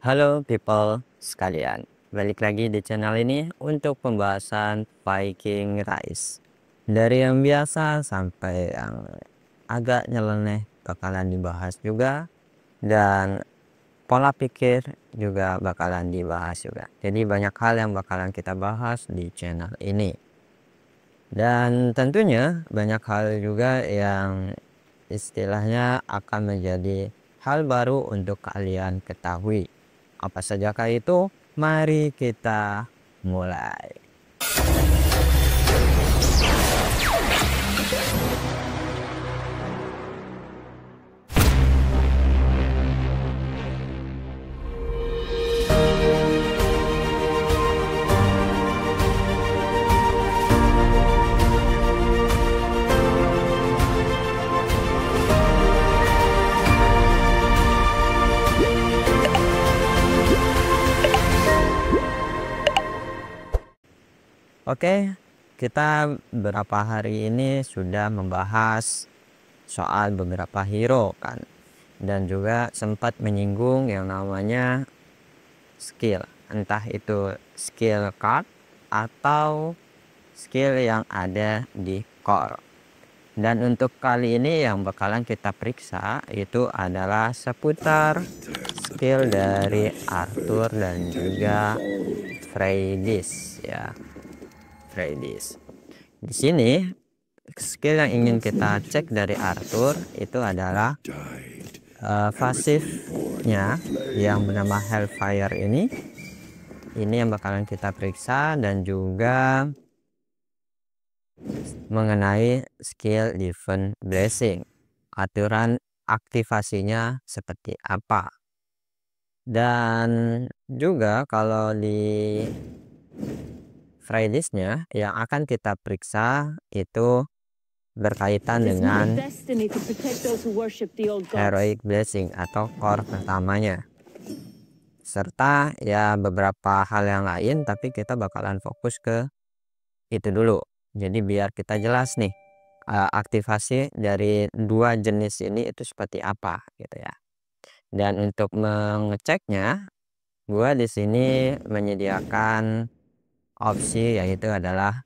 Halo people sekalian, balik lagi di channel ini untuk pembahasan Viking Rise. Dari yang biasa sampai yang agak nyeleneh bakalan dibahas juga, dan pola pikir juga bakalan dibahas juga. Jadi banyak hal yang bakalan kita bahas di channel ini. Dan tentunya banyak hal juga yang istilahnya akan menjadi hal baru untuk kalian ketahui. Apa sajakah itu? Mari kita mulai. Oke, kita beberapa hari ini sudah membahas soal beberapa hero kan, dan juga sempat menyinggung yang namanya skill, entah itu skill card atau skill yang ada di core. Dan untuk kali ini yang bakalan kita periksa itu adalah seputar skill dari Arthur dan juga Freydis ya. Freydis. Di sini skill yang ingin kita cek dari Arthur itu adalah pasifnya yang bernama Hellfire ini yang bakalan kita periksa, dan juga mengenai skill Divine Blessing, aturan aktivasinya seperti apa. Dan juga kalau di Freydisnya yang akan kita periksa itu berkaitan dengan Heroic Blessing atau core pertamanya, serta ya beberapa hal yang lain, tapi kita bakalan fokus ke itu dulu. Jadi biar kita jelas nih aktivasi dari dua jenis ini itu seperti apa gitu ya. Dan untuk mengeceknya, gua di sini menyediakan opsi yaitu adalah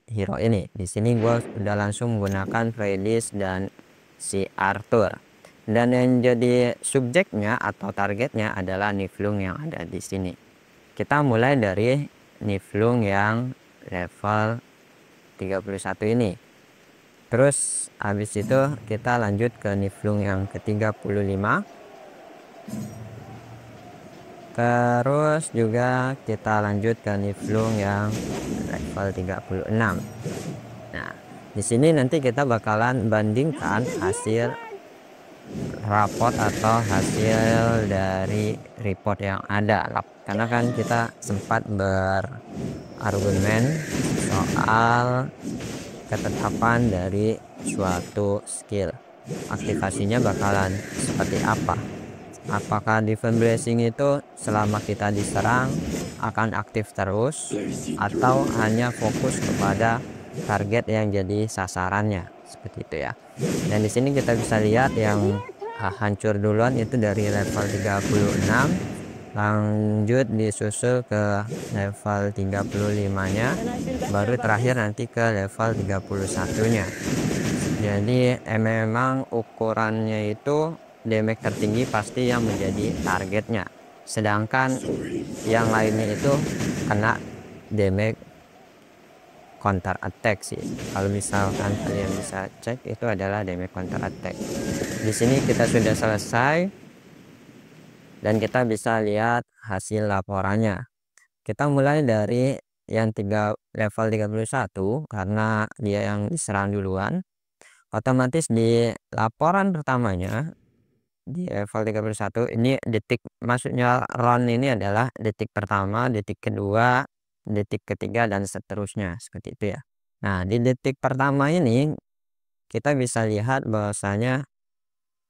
hero ini. Di sini gua udah langsung menggunakan Freydis dan si Arthur. Dan yang jadi subjeknya atau targetnya adalah Niflung yang ada di sini. Kita mulai dari Niflung yang level 31 ini. Terus habis itu kita lanjut ke Niflung yang ke-35. Terus juga kita lanjut ke Niflung yang level 36. Nah, di sini nanti kita bakalan bandingkan hasil raport atau hasil dari report yang ada, karena kan kita sempat berargumen soal ketetapan dari suatu skill, aktivasinya bakalan seperti apa. Apakah Divine Blessing itu selama kita diserang akan aktif terus, atau hanya fokus kepada target yang jadi sasarannya, seperti itu ya. Dan di sini kita bisa lihat yang hancur duluan itu dari level 36, lanjut disusul ke level 35-nya, baru terakhir nanti ke level 31-nya. Jadi memang ukurannya itu damage tertinggi pasti yang menjadi targetnya, sedangkan yang lainnya itu kena damage counter attack sih. Kalau misalkan kalian bisa cek, itu adalah damage counter attack. Di sini kita sudah selesai dan kita bisa lihat hasil laporannya. Kita mulai dari yang level 31 karena dia yang diserang duluan. Otomatis di laporan pertamanya di level 31 ini detik, maksudnya round ini adalah detik pertama, detik kedua, detik ketiga, dan seterusnya seperti itu ya. Nah, di detik pertama ini kita bisa lihat bahwasanya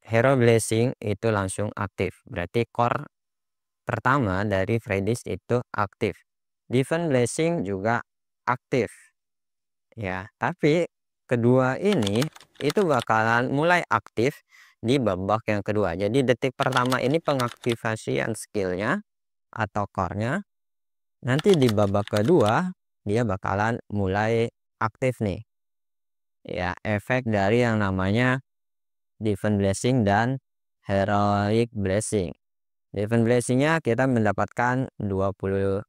Hero Blessing itu langsung aktif, berarti core pertama dari Freydis itu aktif. Divine Blessing juga aktif ya, tapi kedua ini itu bakalan mulai aktif di babak yang kedua. Jadi detik pertama ini pengaktifasian skillnya atau core-nya. Nanti di babak kedua dia bakalan mulai aktif nih. Ya, efek dari yang namanya Divine Blessing dan Heroic Blessing. Divine Blessing-nya kita mendapatkan 27%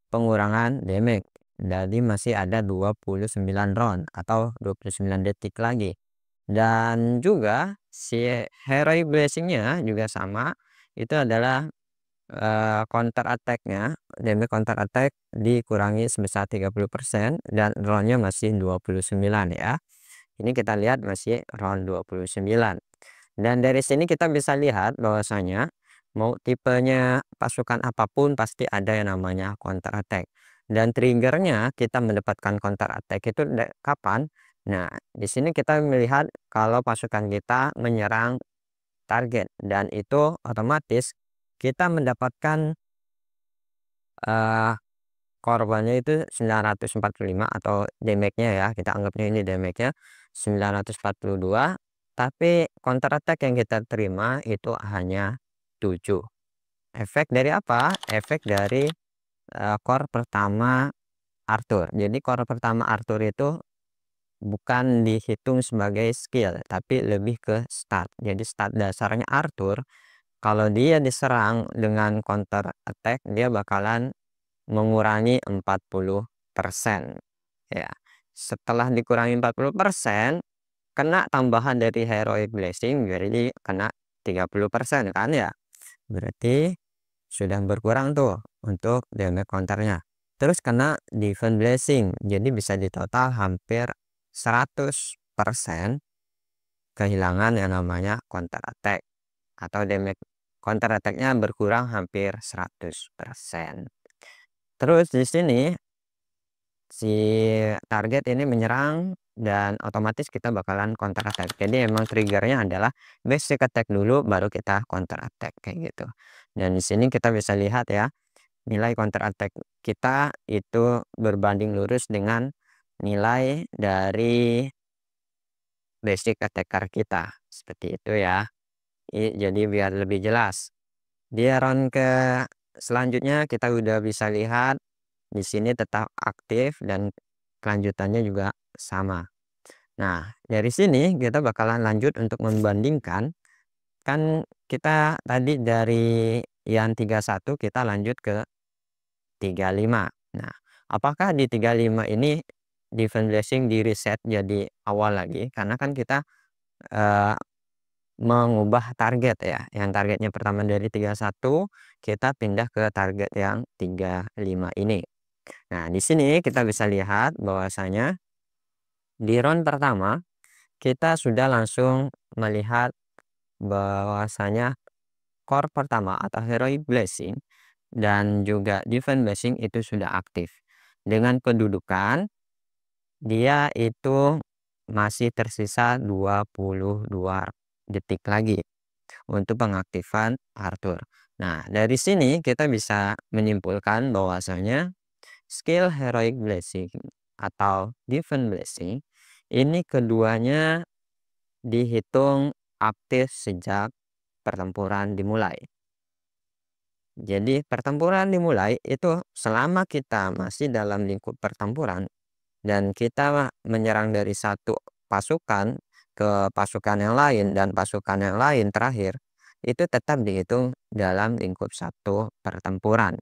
pengurangan damage. Jadi masih ada 29 round atau 29 detik lagi. Dan juga si Heroic Blessing-nya juga sama. Itu adalah counter attack-nya, damage counter attack dikurangi sebesar 30% dan roundnya masih 29 ya. Ini kita lihat masih round 29. Dan dari sini kita bisa lihat bahwasanya mau tipenya pasukan apapun pasti ada yang namanya counter attack. Dan triggernya kita mendapatkan counter attack itu kapan? Nah, di sini kita melihat kalau pasukan kita menyerang target dan itu otomatis kita mendapatkan korbannya itu 945 atau damage-nya ya, kita anggapnya ini damage-nya 942, tapi counter attack yang kita terima itu hanya 7. Efek dari apa? Efek dari core pertama Arthur. Jadi core pertama Arthur itu bukan dihitung sebagai skill, tapi lebih ke stat. Jadi stat dasarnya Arthur, kalau dia diserang dengan counter attack, dia bakalan mengurangi 40% ya. Setelah dikurangi 40%, kena tambahan dari Heroic Blessing, jadi kena 30% kan ya. Berarti sudah berkurang tuh untuk damage counternya. Terus kena Divine Blessing, jadi bisa di total hampir 100% kehilangan yang namanya counter attack atau damage counter attack-nya berkurang hampir 100%. Terus di sini si target ini menyerang dan otomatis kita bakalan counter attack. Jadi emang triggernya adalah basic attack dulu baru kita counter attack kayak gitu. Dan di sini kita bisa lihat ya, nilai counter attack kita itu berbanding lurus dengan nilai dari basic attacker kita. Seperti itu ya. Jadi biar lebih jelas. Di round ke selanjutnya kita udah bisa lihat di sini tetap aktif dan kelanjutannya juga sama. Nah, dari sini kita bakalan lanjut untuk membandingkan. Kan kita tadi dari yang 31 kita lanjut ke 35. Nah, apakah di 35 ini Divine Blessing di reset jadi awal lagi? Karena kan kita eh, mengubah target ya. Yang targetnya pertama dari 31 kita pindah ke target yang 35 ini. Nah, di sini kita bisa lihat bahwasanya di round pertama kita sudah langsung melihat bahwasanya core pertama atau Heroic Blessing dan juga Divine Blessing itu sudah aktif. Dengan kedudukan dia itu masih tersisa 22 detik lagi untuk pengaktifan Arthur. Nah, dari sini kita bisa menyimpulkan bahwasanya skill Heroic Blessing atau Divine Blessing ini keduanya dihitung aktif sejak pertempuran dimulai. Jadi pertempuran dimulai itu selama kita masih dalam lingkup pertempuran dan kita menyerang dari satu pasukan ke pasukan yang lain dan pasukan yang lain terakhir, itu tetap dihitung dalam lingkup satu pertempuran,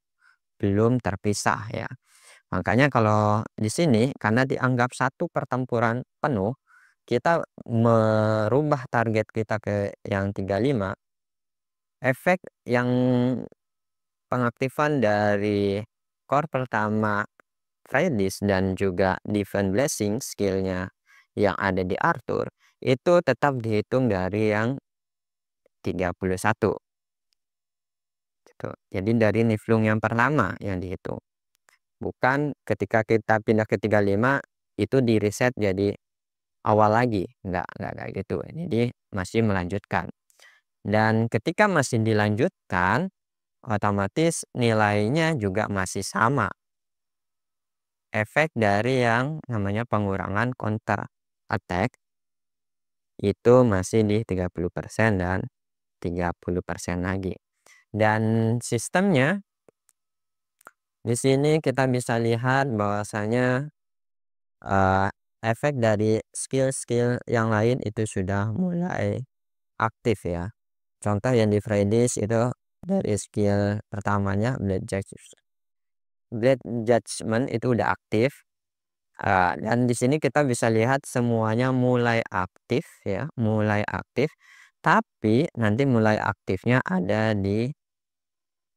belum terpisah ya. Makanya kalau di sini karena dianggap satu pertempuran penuh, kita merubah target kita ke yang 35, efek yang pengaktifan dari core pertama Freydis dan juga Divine Blessing skillnya yang ada di Arthur itu tetap dihitung dari yang 31 gitu. Jadi dari Niflung yang pertama yang dihitung, bukan ketika kita pindah ke 35 itu di reset jadi awal lagi, enggak kayak gitu. Jadi masih melanjutkan, dan ketika masih dilanjutkan otomatis nilainya juga masih sama. Efek dari yang namanya pengurangan counter attack itu masih di 30% dan 30% lagi. Dan sistemnya di sini kita bisa lihat bahwasanya efek dari skill-skill yang lain itu sudah mulai aktif ya. Contoh yang di Fridays itu dari skill pertamanya Blade Judgment itu udah aktif. Dan di sini kita bisa lihat semuanya mulai aktif ya, mulai aktif. Tapi nanti mulai aktifnya ada di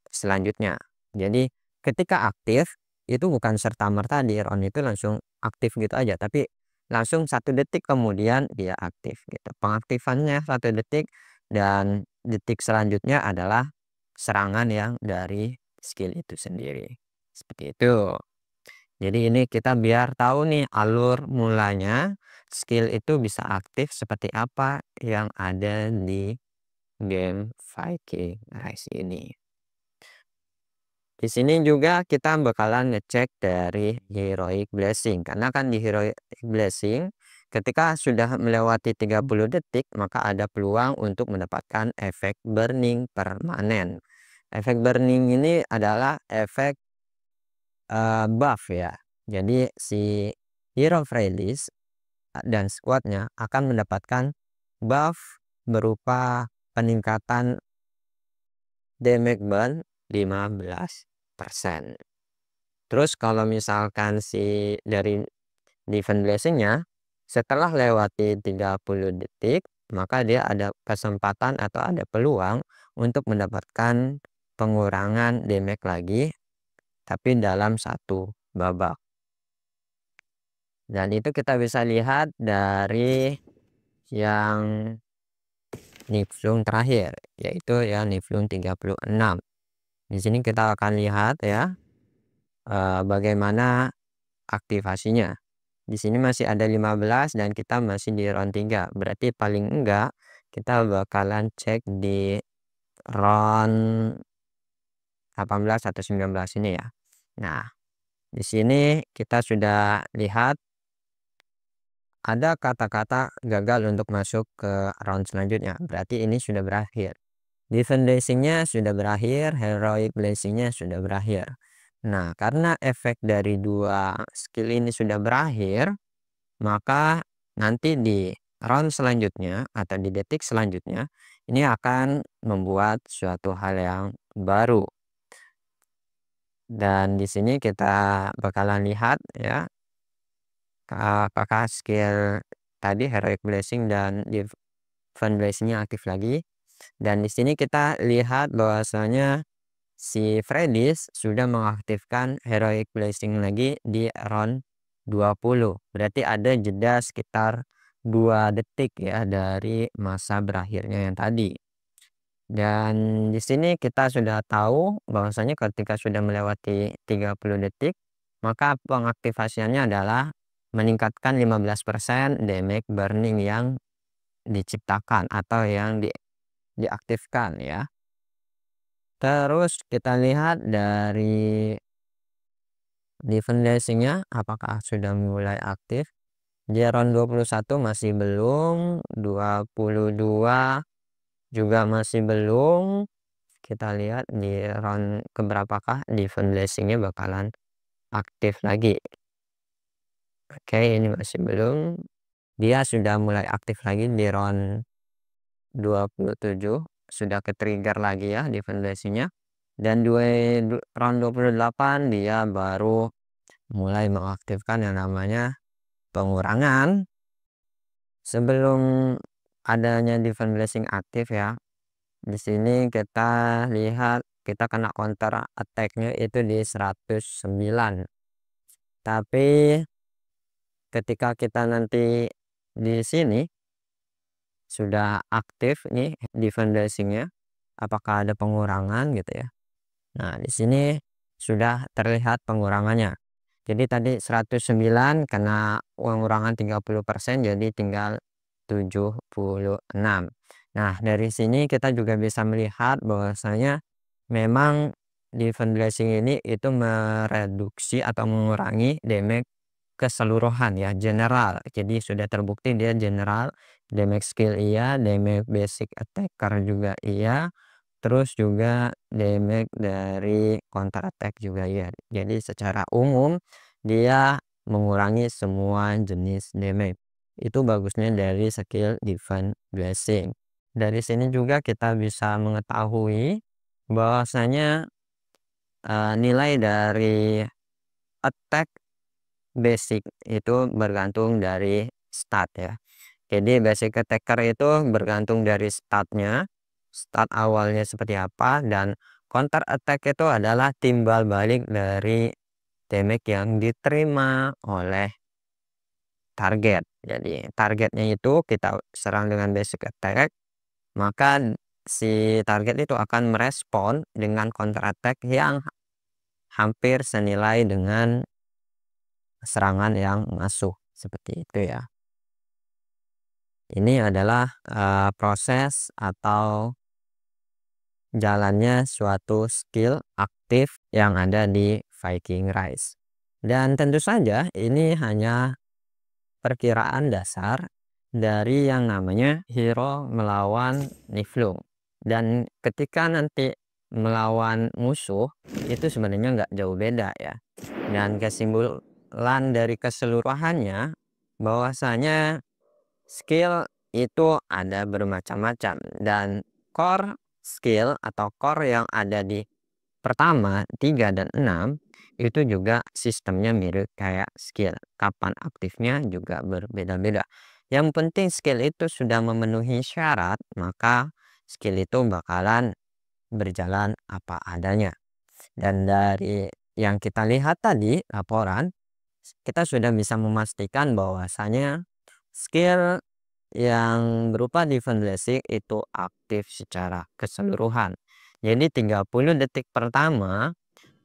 selanjutnya. Jadi ketika aktif itu bukan serta-merta di round itu langsung aktif gitu aja, tapi langsung 1 detik kemudian dia aktif gitu. Pengaktifannya 1 detik dan detik selanjutnya adalah serangan yang dari skill itu sendiri. Seperti itu. Jadi ini kita biar tahu nih alur mulanya skill itu bisa aktif seperti apa yang ada di game Viking Rise ini. Di sini juga kita bakalan ngecek dari Heroic Blessing, karena kan di Heroic Blessing ketika sudah melewati 30 detik maka ada peluang untuk mendapatkan efek burning permanen. Efek burning ini adalah efek buff ya. Jadi si hero Freydis dan squadnya akan mendapatkan buff berupa peningkatan damage burn 15%. Terus kalau misalkan si dari defense blessing-nya setelah lewati 30 detik maka dia ada kesempatan atau ada peluang untuk mendapatkan pengurangan damage lagi tapi dalam 1 babak. Dan itu kita bisa lihat dari yang Niflung terakhir, yaitu ya Niflung 36. Di sini kita akan lihat ya bagaimana aktivasinya. Di sini masih ada 15 dan kita masih di round 3. Berarti paling enggak kita bakalan cek di round 18 atau 19 ini ya. Nah, di sini kita sudah lihat ada kata-kata gagal untuk masuk ke round selanjutnya. Berarti ini sudah berakhir. Defense blessing-nya sudah berakhir, heroic blessing-nya sudah berakhir. Nah, karena efek dari 2 skill ini sudah berakhir, maka nanti di round selanjutnya atau di detik selanjutnya ini akan membuat suatu hal yang baru. Dan di sini kita bakalan lihat ya apakah skill tadi heroic blessing dan defense blessing-nya aktif lagi. Dan di sini kita lihat bahwasanya si Freydis sudah mengaktifkan heroic blessing lagi di round 20. Berarti ada jeda sekitar 2 detik ya dari masa berakhirnya yang tadi. Dan di sini kita sudah tahu bahwasanya ketika sudah melewati 30 detik maka pengaktifasiannya adalah meningkatkan 15% damage burning yang diciptakan atau yang diaktifkan ya. Terus kita lihat dari defense blessing-nya apakah sudah mulai aktif. Di round 21 masih belum, 22 juga masih belum. Kita lihat di round keberapakah defense blessing-nya bakalan aktif lagi. Oke, ini masih belum. Dia sudah mulai aktif lagi di round 27, sudah ke trigger lagi ya defense blessing-nya. Dan round 28 dia baru mulai mengaktifkan yang namanya pengurangan. Sebelum adanya defense blessing aktif ya, di sini kita lihat kita kena counter attack-nya itu di 109. Tapi ketika kita nanti di sini sudah aktif nih defense blessing-nya, apakah ada pengurangan gitu ya. Nah, di sini sudah terlihat pengurangannya. Jadi tadi 109 kena pengurangan 30% jadi tinggal 76. Nah, dari sini kita juga bisa melihat bahwasanya memang defense blessing ini itu mereduksi atau mengurangi damage keseluruhan ya, general. Jadi sudah terbukti dia general damage skill iya, damage basic attacker juga iya, terus juga damage dari counter attack juga iya. Jadi secara umum dia mengurangi semua jenis damage. Itu bagusnya dari skill Divine Blessing. Dari sini juga kita bisa mengetahui bahwasanya nilai dari attack basic itu bergantung dari stat ya. Jadi basic attacker itu bergantung dari statnya, stat awalnya seperti apa, dan counter attack itu adalah timbal balik dari damage yang diterima oleh target. Jadi targetnya itu kita serang dengan basic attack, maka si target itu akan merespon dengan counter attack yang hampir senilai dengan serangan yang masuk, seperti itu ya. Ini adalah proses atau jalannya suatu skill aktif yang ada di Viking Rise. Dan tentu saja ini hanya perkiraan dasar dari yang namanya hero melawan Niflung. Dan ketika nanti melawan musuh itu sebenarnya nggak jauh beda ya. Dan kesimpulan dari keseluruhannya bahwasanya skill itu ada bermacam-macam, dan core skill atau core yang ada di pertama, 3 dan 6 itu juga sistemnya mirip kayak skill. Kapan aktifnya juga berbeda-beda. Yang penting skill itu sudah memenuhi syarat, maka skill itu bakalan berjalan apa adanya. Dan dari yang kita lihat tadi laporan, kita sudah bisa memastikan bahwasanya skill yang berupa Divine Blessing itu aktif secara keseluruhan. Jadi 30 detik pertama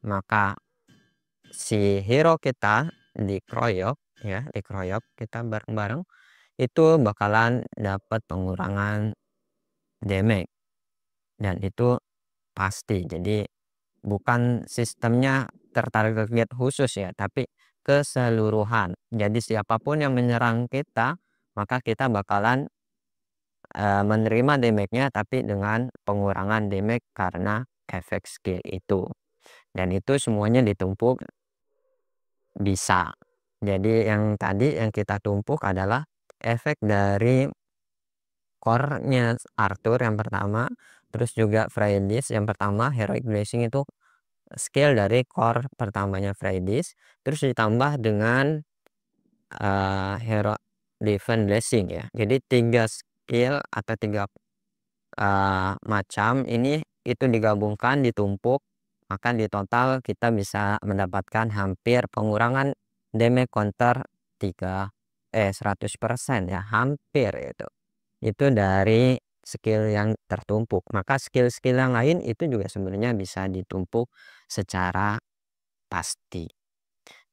maka si hero kita dikeroyok ya, dikeroyok kita bareng-bareng itu bakalan dapat pengurangan damage, dan itu pasti. Jadi bukan sistemnya tertarget khusus ya, tapi keseluruhan. Jadi siapapun yang menyerang kita maka kita bakalan menerima damage-nya tapi dengan pengurangan damage karena efek skill itu. Dan itu semuanya ditumpuk bisa. Jadi yang tadi yang kita tumpuk adalah efek dari core-nya Arthur yang pertama, terus juga Freydis yang pertama. Heroic Blessing itu skill dari core pertamanya Freydis, terus ditambah dengan hero Divine Blessing ya. Jadi 3 skill atau 3 macam ini itu digabungkan, ditumpuk, maka di total kita bisa mendapatkan hampir pengurangan damage counter 100% ya, hampir itu dari skill yang tertumpuk. Maka skill-skill yang lain itu juga sebenarnya bisa ditumpuk secara pasti.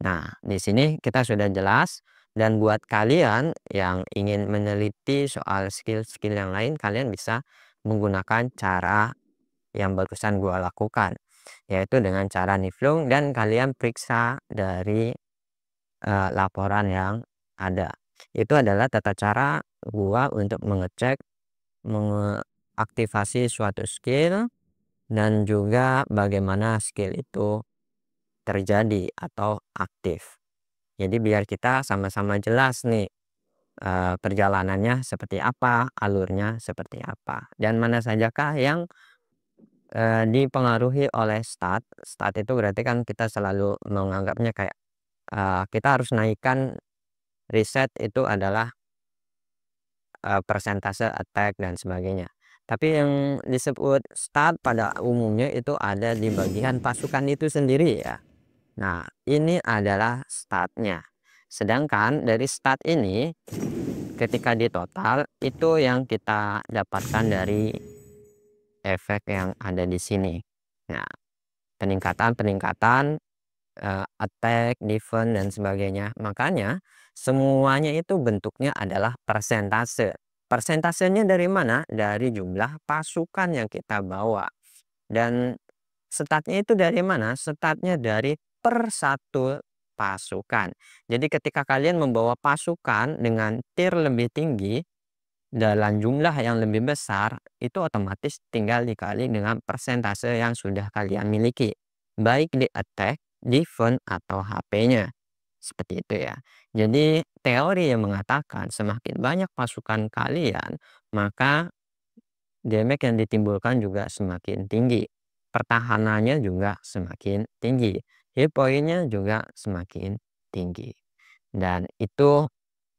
Nah, di sini kita sudah jelas, dan buat kalian yang ingin meneliti soal skill-skill yang lain, kalian bisa menggunakan cara yang barusan gua lakukan, yaitu dengan cara niflung dan kalian periksa dari laporan yang ada. Itu adalah tata cara gua untuk mengecek mengaktifasi suatu skill dan juga bagaimana skill itu terjadi atau aktif. Jadi biar kita sama-sama jelas nih perjalanannya seperti apa, alurnya seperti apa, dan mana sajakah yang dipengaruhi oleh stat. Stat itu berarti kan kita selalu menganggapnya kayak kita harus naikkan reset itu adalah persentase attack dan sebagainya. Tapi yang disebut stat pada umumnya itu ada di bagian pasukan itu sendiri ya. Nah, ini adalah statnya. Sedangkan dari stat ini ketika di total itu yang kita dapatkan dari efek yang ada di sini. Nah, peningkatan attack, defense dan sebagainya. Makanya semuanya itu bentuknya adalah persentase. Persentasenya dari mana? Dari jumlah pasukan yang kita bawa. Dan statnya itu dari mana? Statnya dari per satu pasukan. Jadi ketika kalian membawa pasukan dengan tier lebih tinggi dalam jumlah yang lebih besar, itu otomatis tinggal dikali dengan persentase yang sudah kalian miliki, baik di attack, defense, atau HP-nya. Seperti itu ya. Jadi teori yang mengatakan semakin banyak pasukan kalian, maka damage yang ditimbulkan juga semakin tinggi. Pertahanannya juga semakin tinggi. Hit point-nya juga semakin tinggi. Dan itu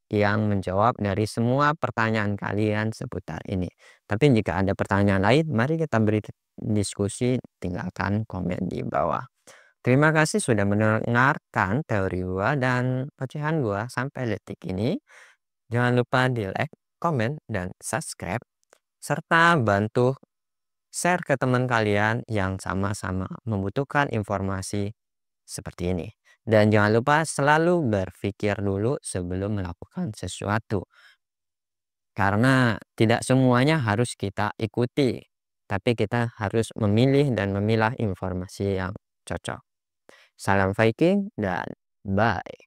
yang menjawab dari semua pertanyaan kalian seputar ini. Tapi jika ada pertanyaan lain, mari kita beri diskusi, tinggalkan komen di bawah. Terima kasih sudah mendengarkan teori gua dan ocehan gua sampai detik ini. Jangan lupa di like, komen, dan subscribe, serta bantu share ke teman kalian yang sama-sama membutuhkan informasi seperti ini. Dan jangan lupa selalu berpikir dulu sebelum melakukan sesuatu. Karena tidak semuanya harus kita ikuti, tapi kita harus memilih dan memilah informasi yang cocok. Salam Viking dan bye.